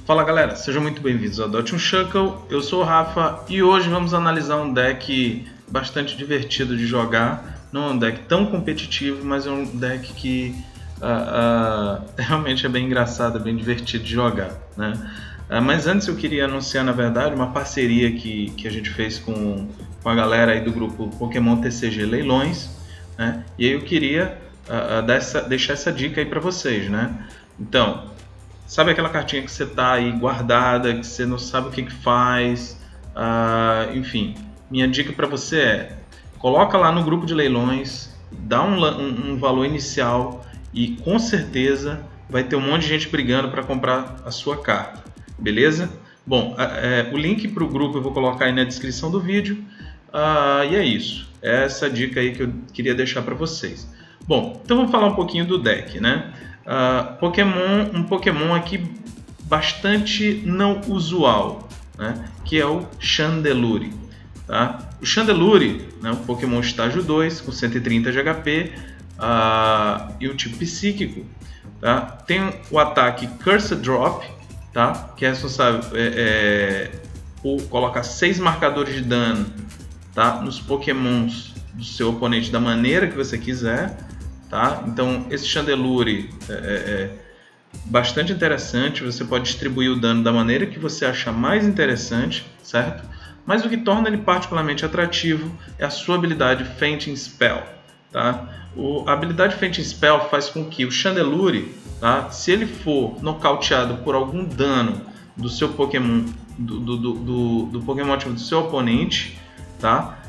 Fala galera, sejam muito bem-vindos ao Dot Shuckle, eu sou o Rafa e hoje vamos analisar um deck bastante divertido de jogar. Não é um deck tão competitivo, mas é um deck que realmente é bem engraçado, é bem divertido de jogar, né? Mas antes eu queria anunciar, na verdade, uma parceria que a gente fez com a galera aí do grupo Pokémon TCG Leilões, né? E aí eu queria deixar essa dica aí para vocês, né? Então, sabe aquela cartinha que você tá aí guardada, que você não sabe o que faz? Enfim, minha dica para você é: coloca lá no grupo de leilões, dá um valor inicial e com certeza vai ter um monte de gente brigando para comprar a sua carta, beleza? Bom, o link para o grupo eu vou colocar aí na descrição do vídeo. E é isso, é essa dica aí que eu queria deixar para vocês. Bom, então vamos falar um pouquinho do deck, né? Um Pokémon aqui bastante não usual, né? Que é o Chandelure, tá? O Chandelure, né, um Pokémon estágio 2 com 130 de HP e o tipo psíquico, tá? Tem o ataque Curse Drop, tá? Que é responsável por colocar 6 marcadores de dano, tá? Nos Pokémons do seu oponente da maneira que você quiser. Tá? Então esse Chandelure é bastante interessante, você pode distribuir o dano da maneira que você achar mais interessante, certo? Mas o que torna ele particularmente atrativo é a sua habilidade Fainting Spell, tá? A habilidade Fainting Spell faz com que o Chandelure, tá? Se ele for nocauteado por algum dano do seu Pokémon, do Pokémon ativo do seu oponente, tá?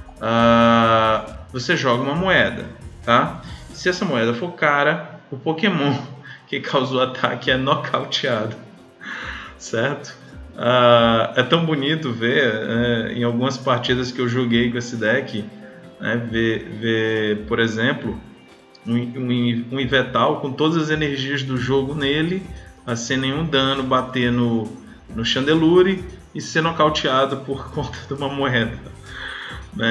Você joga uma moeda, tá? Se essa moeda for cara, o Pokémon que causou o ataque é nocauteado, certo? É tão bonito ver em algumas partidas que eu joguei com esse deck, né, ver, por exemplo, um Yveltal com todas as energias do jogo nele, sem nenhum dano, bater no Chandelure e ser nocauteado por conta de uma moeda.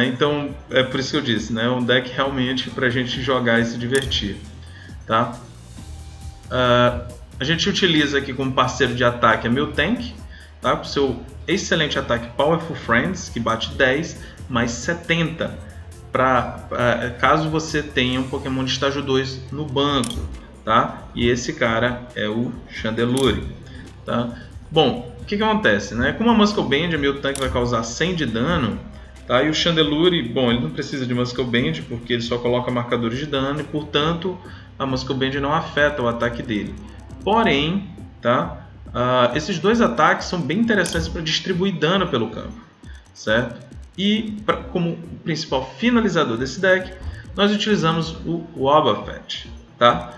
Então é por isso que eu disse, né? Um deck realmente para a gente jogar e se divertir, tá? A gente utiliza aqui como parceiro de ataque a Miltank, tá? Com seu excelente ataque Powerful Friends, que bate 10 mais 70 caso você tenha um Pokémon de estágio 2 no banco, tá? E esse cara é o Chandelure, tá? Bom, o que acontece, né? Como a Muscle Band, a Miltank vai causar 100 de dano. Tá? E o Chandelure, bom, ele não precisa de Muscle Band porque ele só coloca marcadores de dano e, portanto, a Muscle Band não afeta o ataque dele. Porém, tá? Esses dois ataques são bem interessantes para distribuir dano pelo campo, certo? E como principal finalizador desse deck, nós utilizamos o Wobbuffet, tá?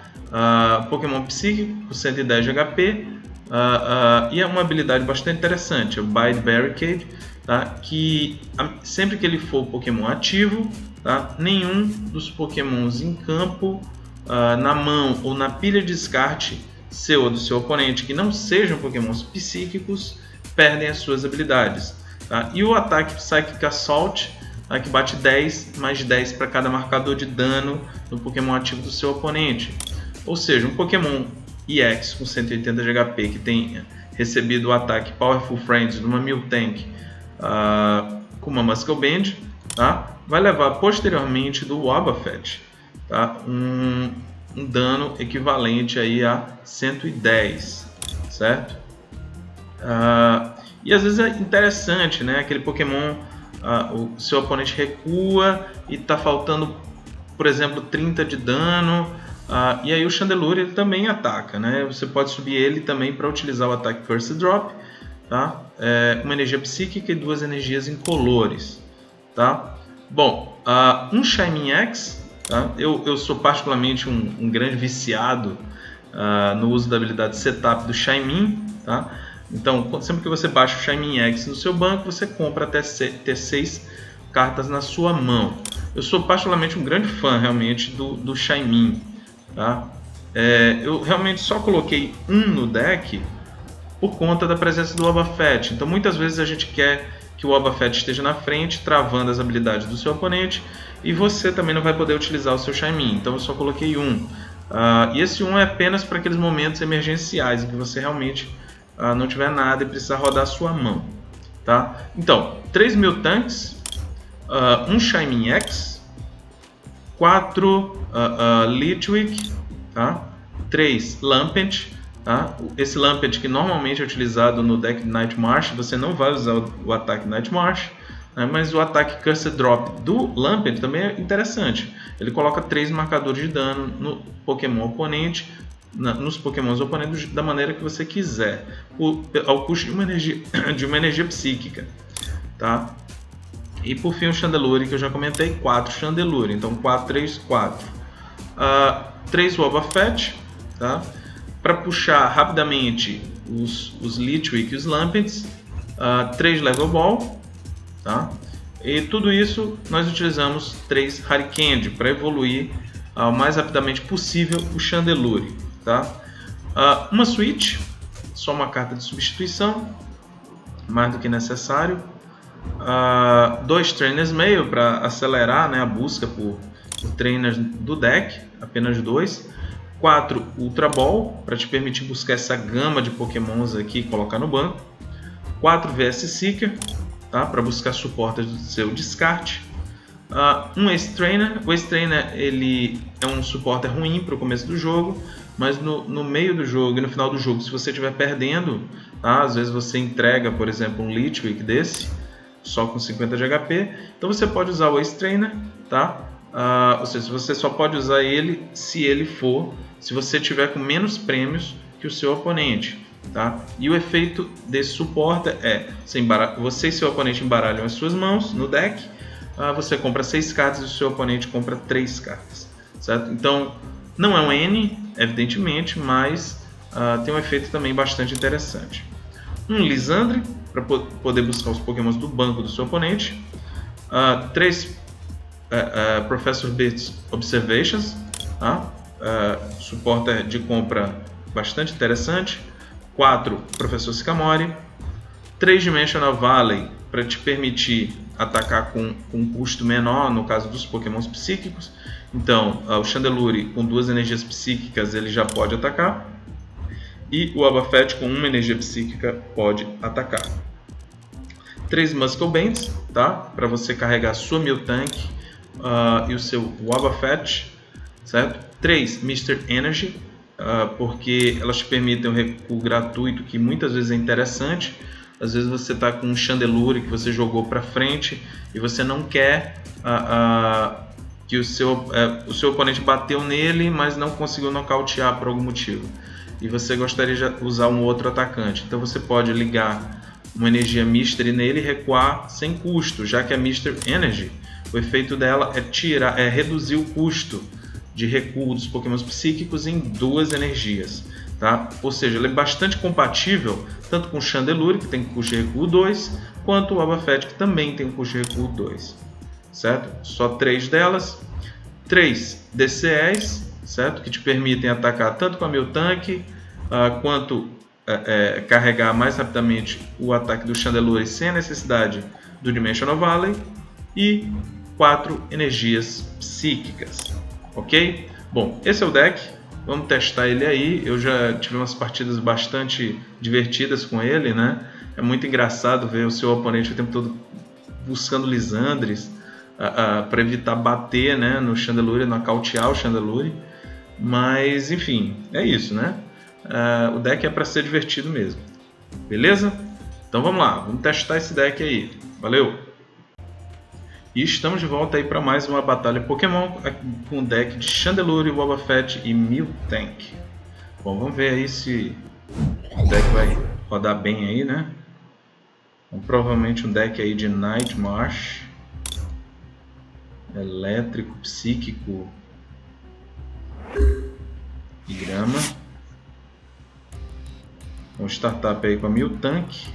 Pokémon psíquico com 110 de HP e é uma habilidade bastante interessante, o Bide Barricade. Tá? Que sempre que ele for Pokémon ativo, tá? Nenhum dos Pokémons em campo, na mão ou na pilha de descarte seu ou do seu oponente que não sejam Pokémons psíquicos perdem as suas habilidades. Tá? E o ataque Psychic Assault, tá? Que bate 10 mais 10 para cada marcador de dano no Pokémon ativo do seu oponente. Ou seja, um Pokémon EX com 180 de HP que tenha recebido o ataque Powerful Friends de uma Miltank com uma Muscle Band, tá? Vai levar posteriormente do Wobbuffet, tá? Um dano equivalente aí a 110, certo? E às vezes é interessante, né? Aquele Pokémon, o seu oponente recua e está faltando, por exemplo, 30 de dano, e aí o Chandelure ele também ataca, né? Você pode subir ele também para utilizar o ataque Curse Drop, tá? Uma energia psíquica e 2 energias incolores, tá? Bom, um Shaymin X, tá? Eu sou particularmente um grande viciado no uso da habilidade Setup do Shaymin, tá? Então, sempre que você baixa o Shaymin X no seu banco, você compra até ter 6 cartas na sua mão. Eu sou particularmente um grande fã realmente do Shaymin, tá? Eu realmente só coloquei um no deck por conta da presença do Wobbuffet. Então muitas vezes a gente quer que o Wobbuffet esteja na frente, travando as habilidades do seu oponente, e você também não vai poder utilizar o seu Shaymin. Então eu só coloquei um. E esse um é apenas para aqueles momentos emergenciais em que você realmente não tiver nada e precisar rodar a sua mão, tá? Então, 3 Mutanks, 1 Shining X, 4 Litwick, tá? 3 Lampent, tá? Esse Lampent que normalmente é utilizado no deck de Nightmarch, você não vai usar o ataque Nightmarch, né? Mas o ataque Cursed Drop do Lampent também é interessante. Ele coloca 3 marcadores de dano no Pokémon oponente, nos Pokémons oponentes da maneira que você quiser, ao custo de uma energia psíquica, tá? E por fim o Chandelure, que eu já comentei, 4 Chandelure, então 4, 3, 4. 3 Wobbuffet, tá? Para puxar rapidamente os Litwick e os Lampents, 3 Level Ball, tá? E tudo isso nós utilizamos 3 Harikandi para evoluir o mais rapidamente possível o Chandelure, tá? Uma Switch, só uma carta de substituição, mais do que necessário. 2 Trainers Mail para acelerar, né, a busca por trainers do deck, apenas 2. 4 Ultra Ball para te permitir buscar essa gama de Pokémons aqui e colocar no banco. 4 VS Seeker, tá, para buscar suporte do seu descarte. Um Ace Trainer. O Ace Trainer ele é um suporte ruim para o começo do jogo, mas no meio do jogo e no final do jogo, se você estiver perdendo, tá, às vezes você entrega, por exemplo, um Litwick desse, só com 50 de HP, então você pode usar o Ace Trainer, tá? Ou seja, você só pode usar ele se você tiver com menos prêmios que o seu oponente, tá? E o efeito desse suporte é, você e seu oponente embaralham as suas mãos no deck, você compra 6 cartas e o seu oponente compra 3 cartas, certo? Então, não é um N, evidentemente, mas tem um efeito também bastante interessante. Um Lysandre, para poder buscar os Pokémons do banco do seu oponente. 3 Professor Bits Observations, tá? Suporte de compra bastante interessante. 4 Professor Sycamore. 3 Dimensional Valley, para te permitir atacar com um custo menor, no caso dos Pokémons psíquicos. Então, o Chandelure com 2 energias psíquicas ele já pode atacar. E o Wobbuffet com 1 energia psíquica pode atacar. 3 Muscle Bands, tá? Para você carregar a sua Miltank e o seu Wobbuffet, certo? 3 Mr. Energy, porque elas te permitem um recuo gratuito que muitas vezes é interessante. Às vezes você está com um Chandelure que você jogou para frente e você não quer que o seu oponente bateu nele, mas não conseguiu nocautear por algum motivo. E você gostaria de usar um outro atacante. Então você pode ligar uma energia Mystery nele e recuar sem custo, já que a Mr. Energy, o efeito dela é reduzir o custo de recuo dos Pokémons psíquicos em 2 energias. Tá? Ou seja, ele é bastante compatível tanto com o Chandelure, que tem custo de recuo 2, quanto o Wobbuffet, que também tem custo de recuo 2. Certo? Só 3 delas. 3 DCEs, certo? Que te permitem atacar tanto com a Miltank, quanto carregar mais rapidamente o ataque do Chandelure sem a necessidade do Dimensional Valley. E 4 energias psíquicas. Ok? Bom, esse é o deck. Vamos testar ele aí. Eu já tive umas partidas bastante divertidas com ele, né? É muito engraçado ver o seu oponente o tempo todo buscando Lysandres para evitar bater, né, no Chandelure, nocautear o Chandelure. Mas, enfim, é isso, né? O deck é para ser divertido mesmo. Beleza? Então vamos lá, vamos testar esse deck aí. Valeu! E estamos de volta aí para mais uma batalha Pokémon com o deck de Chandelure, Wobbuffet e Miltank. Bom, vamos ver aí se o deck vai rodar bem aí, né? Então, provavelmente um deck aí de Nightmarch, elétrico, psíquico e grama. Vamos startup aí com a Miltank.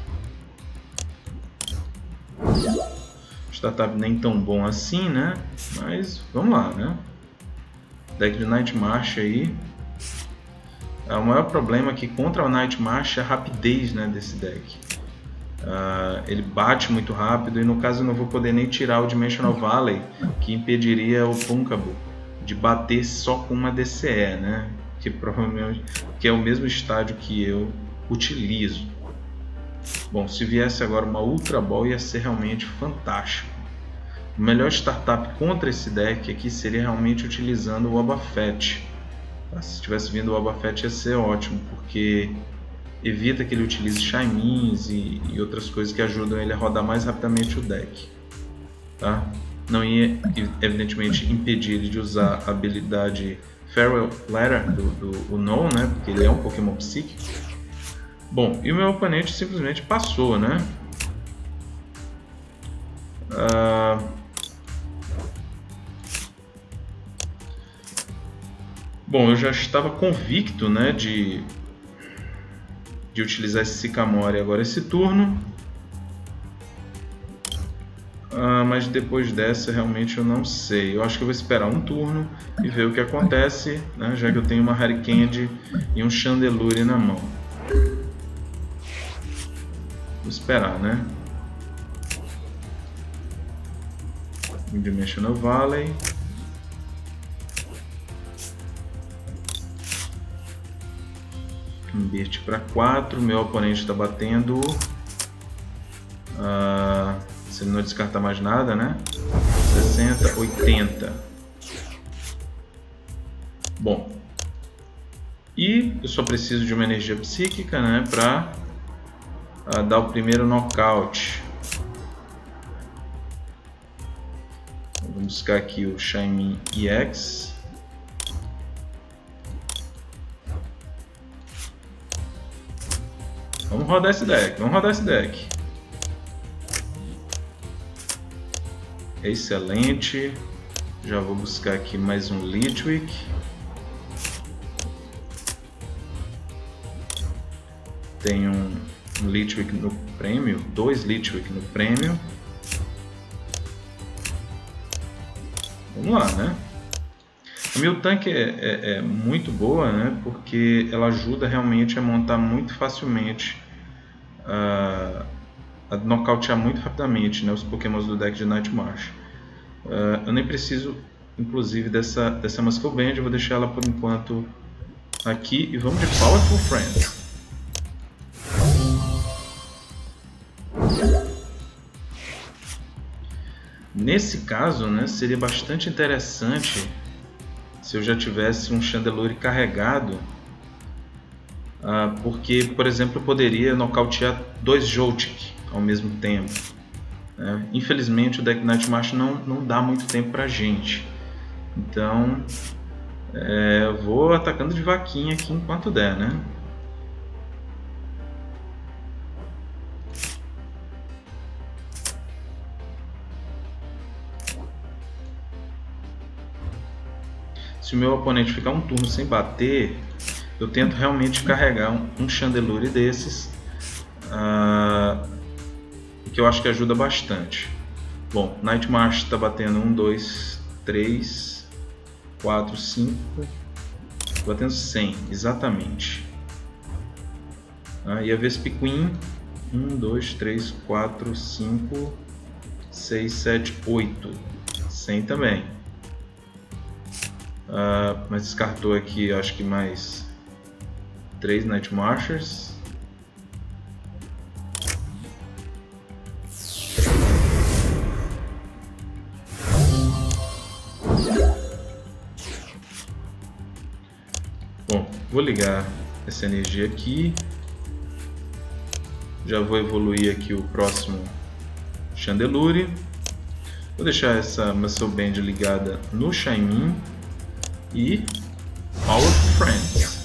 Startup nem tão bom assim, né? Mas vamos lá, né? Deck de Nightmarch aí. O maior problema aqui contra o Nightmarch é a rapidez, né, desse deck. Ele bate muito rápido e no caso eu não vou poder nem tirar o Dimensional Valley, que impediria o Punkabo de bater só com uma DCE, né? Que provavelmente é o mesmo estádio que eu utilizo. Bom, se viesse agora uma Ultra Ball ia ser realmente fantástico. O melhor startup contra esse deck aqui seria realmente utilizando o Wobbuffet. Se tivesse vindo o Wobbuffet ia ser ótimo, porque evita que ele utilize Shaimins e outras coisas que ajudam ele a rodar mais rapidamente o deck. Tá? Não ia, evidentemente, impedir ele de usar a habilidade Farewell Letter do Unknown, né? Porque ele é um Pokémon psíquico. Bom, e o meu oponente simplesmente passou, né? Bom, eu já estava convicto, né, de utilizar esse Sycamore agora esse turno. Mas depois dessa realmente eu não sei. Eu acho que eu vou esperar um turno e ver o que acontece, né, já que eu tenho uma Harikandi e um Chandelure na mão. Vou esperar, né? Dimensional Valley. Inverte para 4. Meu oponente está batendo. Se ele não descartar mais nada, né? 60, 80. Bom. E eu só preciso de uma energia psíquica, né? Para dar o primeiro nocaute. Vamos buscar aqui o Shaymin EX. Vamos rodar esse deck, Excelente. Já vou buscar aqui mais um Litwick. Tem um Litwick no prêmio, 2 Litwick no prêmio. Vamos lá, né? A Miltank é muito boa, né? Porque ela ajuda realmente a montar muito facilmente, a nocautear muito rapidamente, né, os Pokémons do deck de Nightmarsh. Eu nem preciso, inclusive, dessa Muscle Band. Eu vou deixar ela por enquanto aqui e vamos de Powerful Friends. Nesse caso, né, seria bastante interessante se eu já tivesse um Chandelure carregado, porque, por exemplo, eu poderia nocautear 2 Joltik ao mesmo tempo. Infelizmente o deck Nightmarsh não dá muito tempo pra gente, então eu vou atacando de vaquinha aqui enquanto der, né? Se o meu oponente ficar um turno sem bater, eu tento realmente carregar um Chandelure desses, que eu acho que ajuda bastante. Bom, Nightmarsh está batendo 1, 2, 3, 4, 5, batendo 100, exatamente. E a Vespiquen, 1, 2, 3, 4, 5, 6, 7, 8, 100 também. Mas descartou aqui, acho que mais 3 Nightmarshers. Bom, vou ligar essa energia aqui. Já vou evoluir aqui o próximo Chandelure. Vou deixar essa Muscle Band ligada no Shaymin. E Powerful Friends.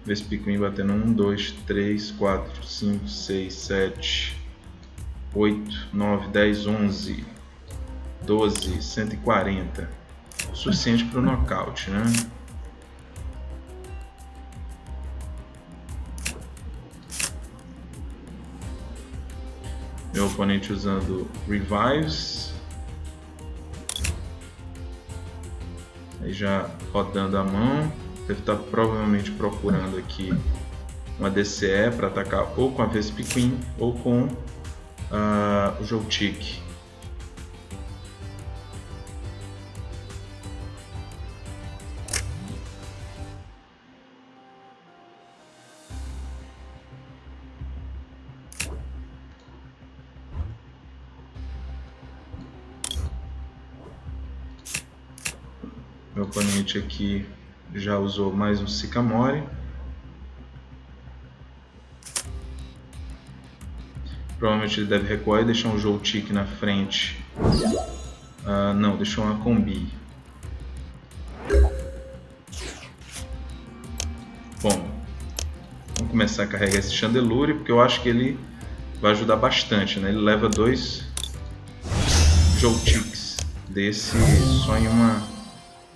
Vespiquen batendo 1, 2, 3, 4, 5, 6, 7, 8, 9, 10, 11, 12, 140. O suficiente para o nocaute, né? Meu oponente usando Revives. Aí já rodando a mão. Deve estar provavelmente procurando aqui uma DCE para atacar ou com a Vespiquen ou com o Joltik. Meu oponente aqui já usou mais um Sycamore. Provavelmente ele deve recuar e deixar um Joltik na frente. Não, deixou uma Combi. Bom, vamos começar a carregar esse Chandelure, porque eu acho que ele vai ajudar bastante, né? Ele leva 2 Joltiks desse só em uma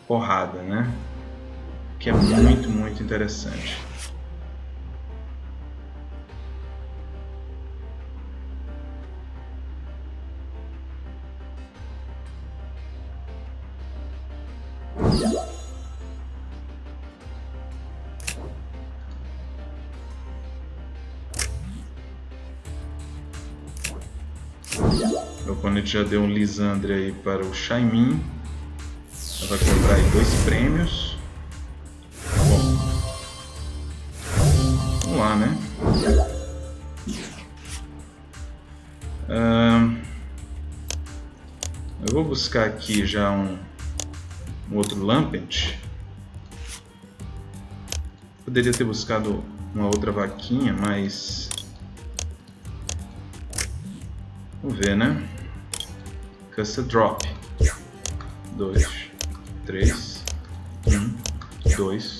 porrada, né? Que é muito, muito interessante. Meu oponente já deu um Lysandre aí para o Shaymin. Vai comprar aí 2 prêmios. Bom, vamos lá, né? Eu vou buscar aqui já um outro Lampent. Poderia ter buscado uma outra vaquinha, mas vamos ver, né? Custom Drop. 2, 3, 1, 2,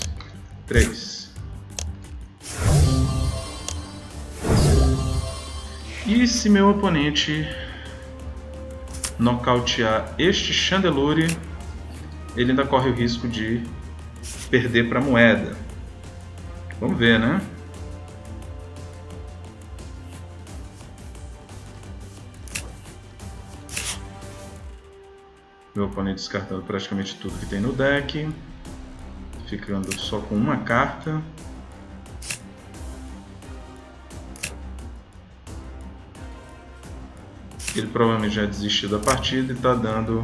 3. E se meu oponente nocautear este Chandelure, ele ainda corre o risco de perder para a moeda. Vamos ver, né? Meu oponente descartando praticamente tudo que tem no deck, ficando só com uma carta. Ele provavelmente já desistiu da partida e está dando...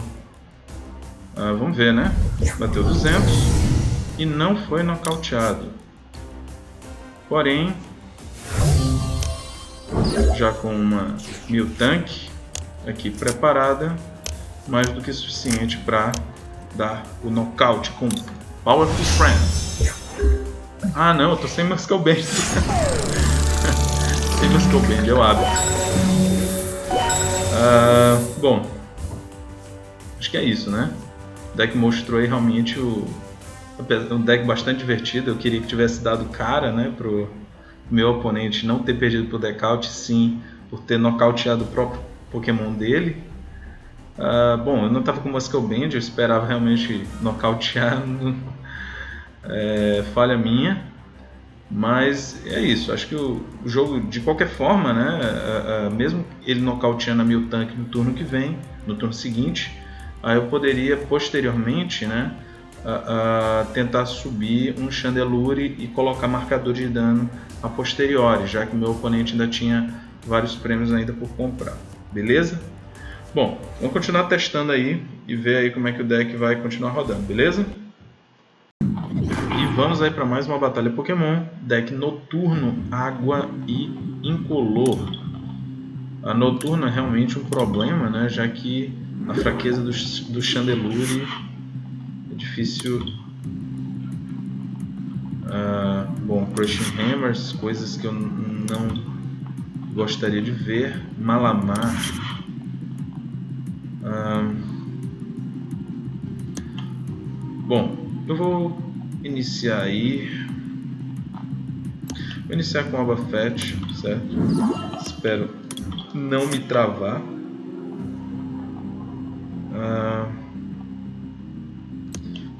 vamos ver, né? Bateu 200 e não foi nocauteado. Porém, já com uma Miltank aqui preparada, mais do que suficiente para dar o nocaute com Powerful Friend. Não, eu tô sem Muscle Band. Sem Muscle Band, eu abro. Bom, acho que é isso, né? O deck mostrou aí realmente um deck bastante divertido. Eu queria que tivesse dado cara, né, pro meu oponente não ter perdido pro deck-out, sim por ter nocauteado o próprio Pokémon dele. Bom, eu não estava com Muscle Band, eu esperava realmente nocautear, falha minha, mas é isso. Acho que o jogo, de qualquer forma, né, mesmo ele nocauteando a Miltank no turno que vem, no turno seguinte, aí eu poderia posteriormente, né, tentar subir um Chandelure e colocar marcador de dano a posteriori, já que meu oponente ainda tinha vários prêmios ainda por comprar, beleza? Bom, vamos continuar testando aí e ver aí como é que o deck vai continuar rodando, beleza? E vamos aí para mais uma batalha Pokémon, deck Noturno, Água e Incolor. A Noturno é realmente um problema, né, já que a fraqueza do Chandelure é difícil. Bom, Crushing Hammers, coisas que eu não gostaria de ver. Malamar. Bom, eu vou iniciar aí. Vou iniciar com Abafet, certo? Espero não me travar.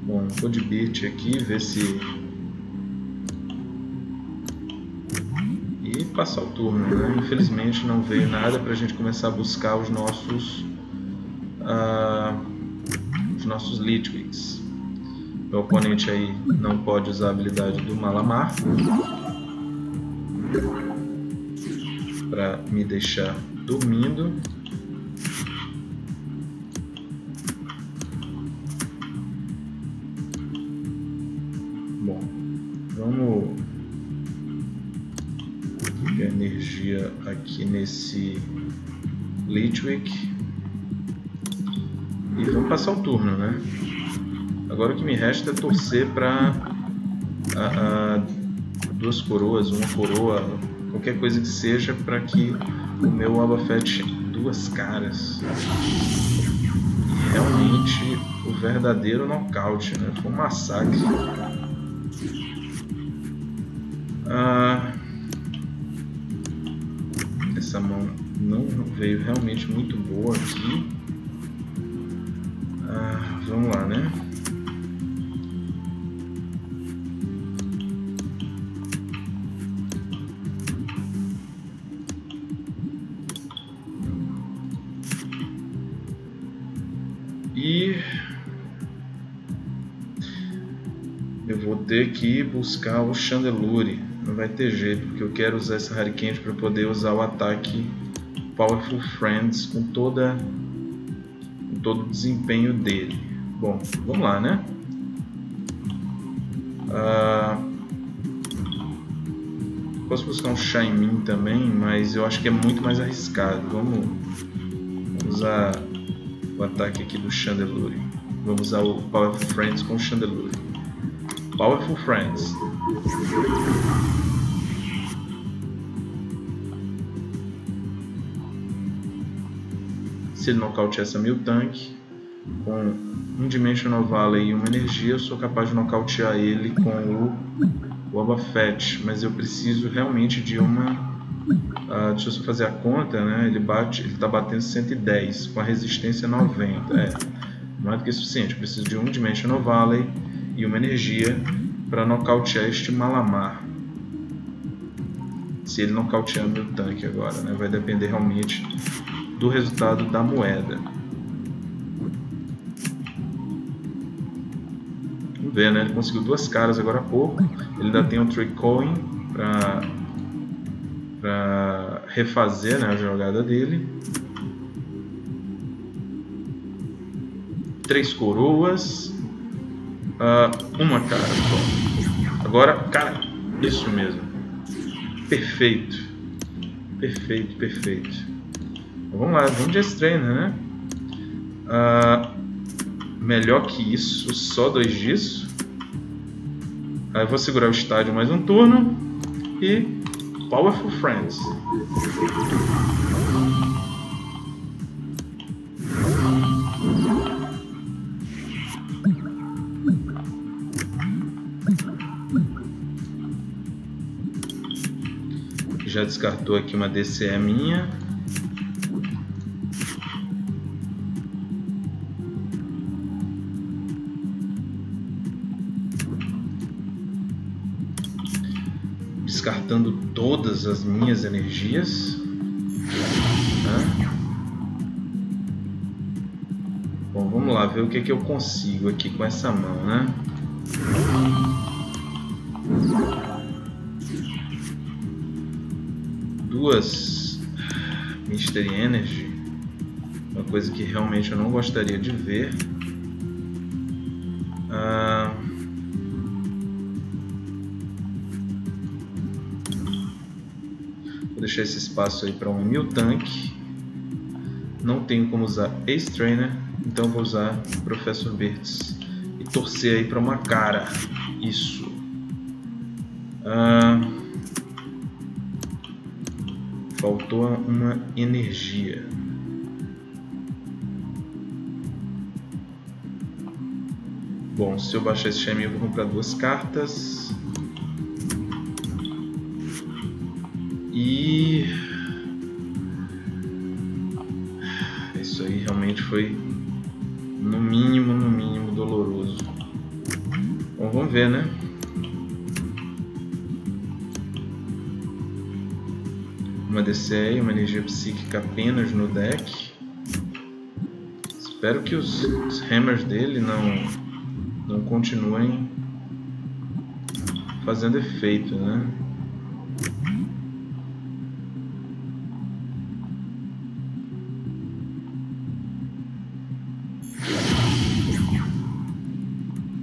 Bom, vou de Beat aqui, ver se... E passar o turno, né? Infelizmente não veio nada para a gente começar a buscar os nossos Litwicks. Meu oponente aí não pode usar a habilidade do Malamar para me deixar dormindo. Bom, vamos ver a energia aqui nesse Litwick e vamos passar o turno, né? Agora o que me resta é torcer para duas coroas, uma coroa, qualquer coisa que seja, para que o meu Wobbuffet duas caras. E realmente o verdadeiro nocaute, né? Foi um massacre. Essa mão não veio realmente muito boa aqui. Vamos lá, né? E eu vou ter que buscar o Chandelure. Não vai ter jeito, porque eu quero usar essa Hurricane para poder usar o ataque Powerful Friends com todo o desempenho dele. Bom, vamos lá, né? Posso buscar um Shaimin também, mas eu acho que é muito mais arriscado. Vamos usar o ataque aqui do Chandelure. Vamos usar o Powerful Friends com o Chandelure. Powerful Friends. Se ele nocautear essa Miltank, com um Dimensional Valley e uma energia, eu sou capaz de nocautear ele com o Wobbuffet, mas eu preciso realmente de uma... deixa eu só fazer a conta, né? Ele está batendo 110 com a resistência 90. Mais do que suficiente. Eu preciso de um Dimensional Valley e uma energia para nocautear este Malamar. Se ele nocautear meu tanque agora, né? Vai depender realmente do resultado da moeda. Vamos ver, né? Ele conseguiu duas caras agora há pouco. Ele ainda tem um Trick Coin para refazer, né, a jogada dele. 3 coroas. Uma cara só. Agora, cara, isso mesmo. Perfeito. Perfeito, perfeito. Então, vamos lá, vamos de Strainer, né? Melhor que isso, só 2 disso. Aí eu vou segurar o estádio mais um turno. E Powerful Friends. Já descartou aqui uma DCE minha. Descartando todas as minhas energias. Bom, vamos lá ver o que eu consigo aqui com essa mão, né? Duas Mystery Energy, uma coisa que realmente eu não gostaria de ver. Vou deixar esse espaço aí para um Miltank. Não tenho como usar Ace Trainer, então vou usar Professor Birds e torcer aí para uma cara. Isso. Faltou uma energia. Bom, se eu baixar esse Shami, eu vou comprar 2 cartas. E isso aí realmente foi no mínimo doloroso. Bom, vamos ver, né? Uma DCE, uma energia psíquica apenas no deck. Espero que os hammers dele não continuem fazendo efeito, né?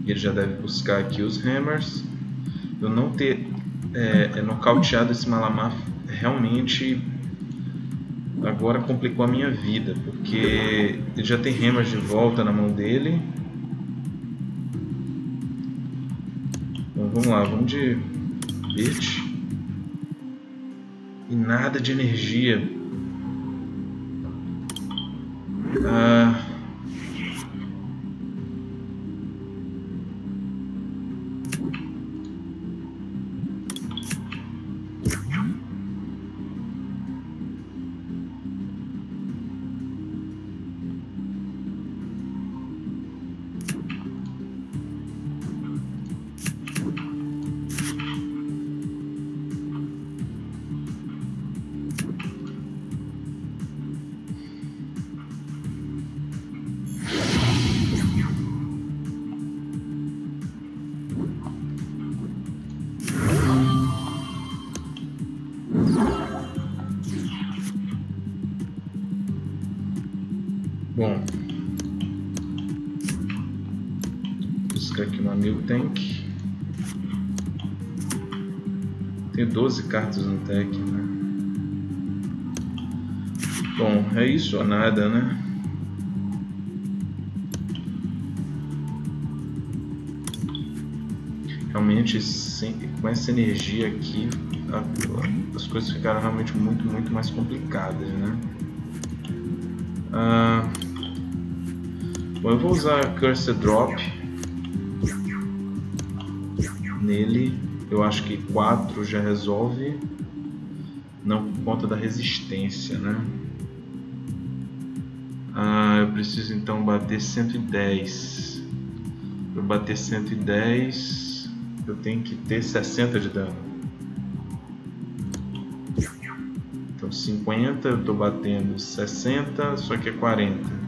Ele já deve buscar aqui os hammers. Eu não ter nocauteado esse Malamar realmente agora complicou a minha vida, porque ele já tem hammers de volta na mão dele. Bom, vamos lá, vamos de Birch. E nada de energia. Bom, vou buscar aqui um amigo tank. Tem 12 cartas no deck, né? Bom, é isso ou nada, né? Realmente, com essa energia aqui, as coisas ficaram realmente muito mais complicadas, né? Bom, eu vou usar Cursed Drop nele. Eu acho que 4 já resolve, não por conta da resistência, né? Eu preciso então bater 110. Para bater 110, eu tenho que ter 60 de dano. Então 50, eu estou batendo 60, só que é 40.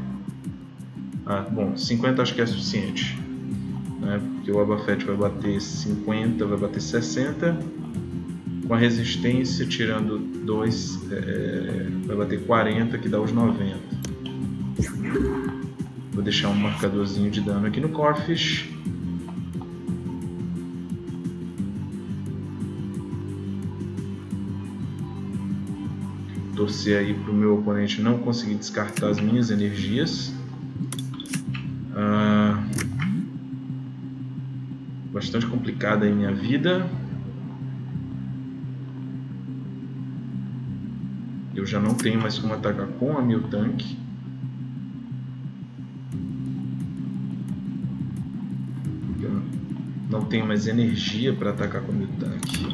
Bom, 50 acho que é suficiente, né? Porque o Abafet vai bater 50, vai bater 60. Com a resistência, tirando 2, vai bater 40, que dá os 90. Vou deixar um marcadorzinho de dano aqui no Corphish. Torcer aí para o meu oponente não conseguir descartar as minhas energias. Bastante complicada aí minha vida. Eu já não tenho mais como atacar com a Miltank. Eu não tenho mais energia para atacar com a Miltank.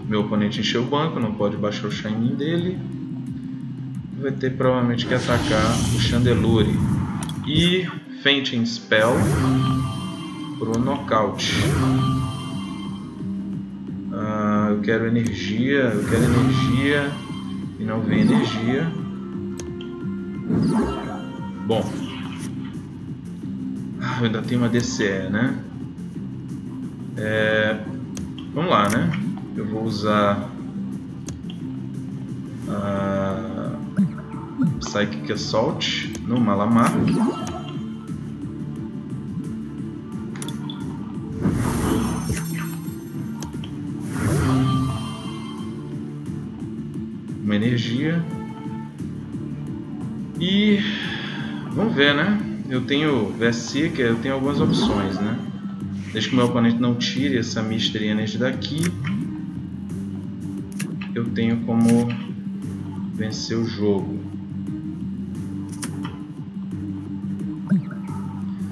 Meu oponente encheu o banco, não pode baixar o Shine dele. Vai ter provavelmente que atacar o Chandelure. E Fainting Spell pro Knockout. Eu quero energia, e não vem energia. Bom, eu ainda tenho uma DCE, né? Vamos lá, né? Eu vou usar Psychic Assault no Malamar. Uma energia. E vamos ver, né? Eu tenho Vesica, eu tenho algumas opções, né? Desde que meu oponente não tire essa Mystery Energy daqui, eu tenho como vencer o jogo.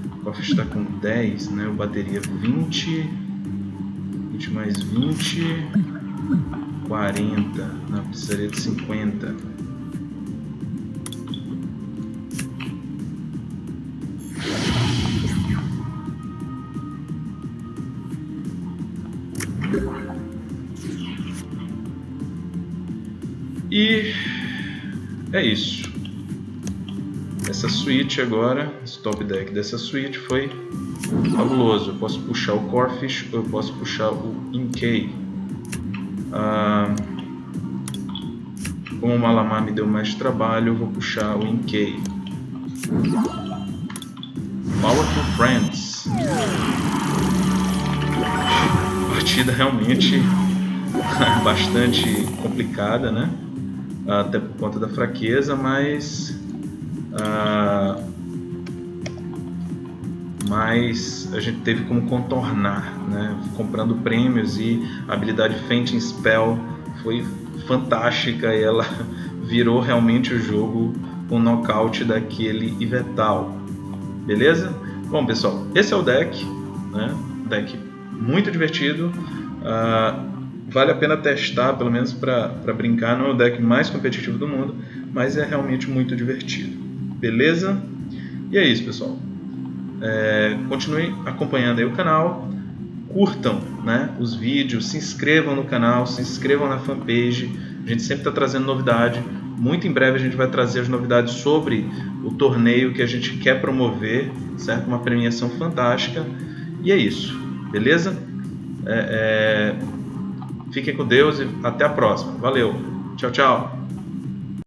O Corphish está com 10, né? Eu bateria 20 mais 20, 40. Não, precisaria de 50. E é isso. Essa suíte agora, esse top deck dessa suíte foi fabuloso. Eu posso puxar o Corphish ou eu posso puxar o Inkay. Como o Malamar me deu mais trabalho, eu vou puxar o Inkei. Powerful Friends. Partida realmente bastante complicada, né? Até por conta da fraqueza, mas a gente teve como contornar, né? Comprando prêmios, e a habilidade Fainting Spell foi fantástica e ela virou realmente o jogo com o nocaute daquele Yveltal. Beleza? Bom, pessoal, esse é o deck, né? Deck muito divertido. Vale a pena testar, pelo menos para brincar. Não é o deck mais competitivo do mundo, mas é realmente muito divertido. Beleza? E é isso, pessoal. Continuem acompanhando aí o canal, curtam, né, os vídeos, se inscrevam no canal, se inscrevam na fanpage. A gente sempre está trazendo novidade. Muito em breve a gente vai trazer as novidades sobre o torneio que a gente quer promover, certo? Uma premiação fantástica. E é isso, beleza? Fiquem com Deus e até a próxima. Valeu, tchau, tchau.